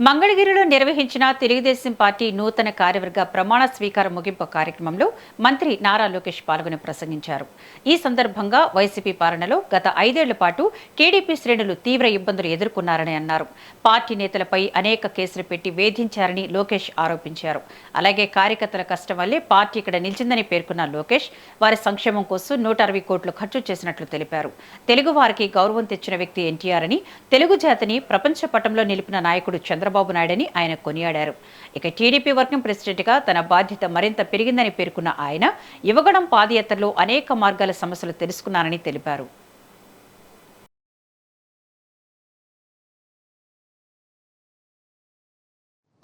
మంగళగిరిలో నిర్వహించిన తెలుగుదేశం పార్టీ నూతన కార్యవర్గ ప్రమాణ స్వీకార ముగింపు కార్యక్రమంలో మంత్రి నారా లోకేష్ పాల్గొని ప్రసంగించారు. ఈ సందర్భంగా వైసీపీ పాలనలో గత 5 ఏళ్ల పాటు టీడీపీ శ్రేణులు తీవ్ర ఇబ్బందులు ఎదుర్కొన్నారని అన్నారు. పార్టీ నేతలపై అనేక కేసులు పెట్టి వేధించారని లోకేష్ ఆరోపించారు. అలాగే కార్యకర్తల కష్టం వల్లే పార్టీ ఇక్కడ నిలిచిందని పేర్కొన్న లోకేష్ వారి సంక్షేమం కోసం 160 కోట్లు ఖర్చు చేసినట్లు తెలిపారు. తెలుగు వారికి గౌరవం తెచ్చిన వ్యక్తి ఎన్టీఆర్ అని, తెలుగు జాతిని ప్రపంచ పటంలో నిలిపిన నాయకుడు చంద్రబాబు నాయుడని ఆయన కొనియాడారు. ఇక టీడీపీ వర్కింగ్ ప్రెసిడెంట్గా తన బాధ్యత మరింత పెరిగిందని పేర్కొన్న ఆయన యువగణం పాదయాత్రలో అనేక మార్గాల సమస్యలు తెలుసుకున్నారని తెలిపారు.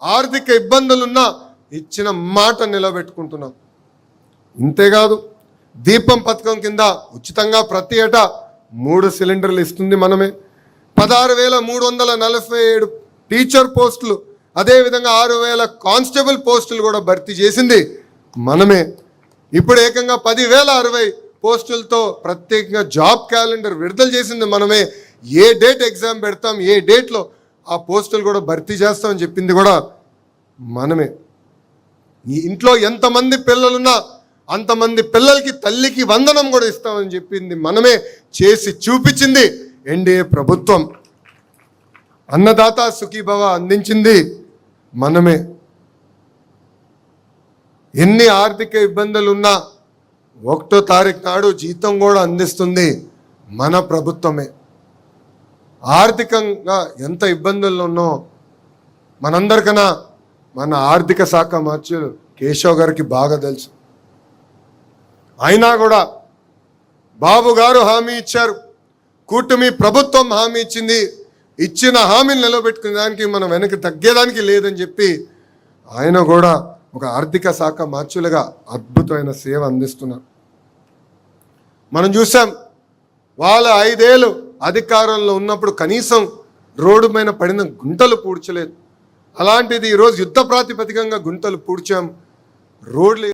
ఆర్థిక ఇబ్బందులున్నా ఇచ్చిన మాట నిలబెట్టుకుంటున్నాం. ఇంతేకాదు దీపం పథకం కింద ఉచితంగా ప్రతి ఏటా 3 సిలిండర్లు ఇస్తుంది మనమే. 16,347 టీచర్ పోస్టులు, అదేవిధంగా 6,000 కానిస్టేబుల్ పోస్టులు కూడా భర్తీ చేసింది మనమే. ఇప్పుడు ఏకంగా 10,060 పోస్టులతో ప్రత్యేకంగా జాబ్ క్యాలెండర్ విడుదల చేసింది మనమే. ఏ డేట్ ఎగ్జామ్ పెడతాం, ఏ డేట్లో ఆ పోస్టులు కూడా భర్తీ చేస్తామని చెప్పింది కూడా మనమే. ఈ ఇంట్లో ఎంతమంది పిల్లలున్నా అంతమంది పిల్లలకి తల్లికి వందనం కూడా ఇస్తామని చెప్పింది మనమే. చేసి చూపించింది ఎన్డీఏ ప్రభుత్వం. అన్నదాత సుఖీభవ అందించింది మనమే. ఎన్ని ఆర్థిక ఇబ్బందులున్నా 1వ తారీఖు నాడు జీతం కూడా అందిస్తుంది మన ప్రభుత్వమే. ఆర్థికంగా ఎంత ఇబ్బందుల్లో ఉన్నో మనందరికన్నా మన ఆర్థిక శాఖ మంత్రులు కేశవ్ గారికి బాగా తెలుసు. అయినా కూడా బాబు గారు హామీ ఇచ్చారు, కూటమి ప్రభుత్వం హామీ ఇచ్చింది, ఇచ్చిన హామీని నిలబెట్టుకునే దానికి మనం వెనక్కి తగ్గేదానికి లేదని చెప్పి ఆయన కూడా ఒక ఆర్థిక శాఖ మంత్రులుగా అద్భుతమైన సేవ అందిస్తున్నారు. మనం చూసాం వాళ్ళ 5 ఏళ్ళు అధికారంలో ఉన్నప్పుడు కనీసం రోడ్డు పైన పడిన గుంటలు పూడ్చలేదు. అలాంటిది ఈరోజు యుద్ధ ప్రాతిపదికంగా గుంటలు పూడ్చాం. రోడ్లు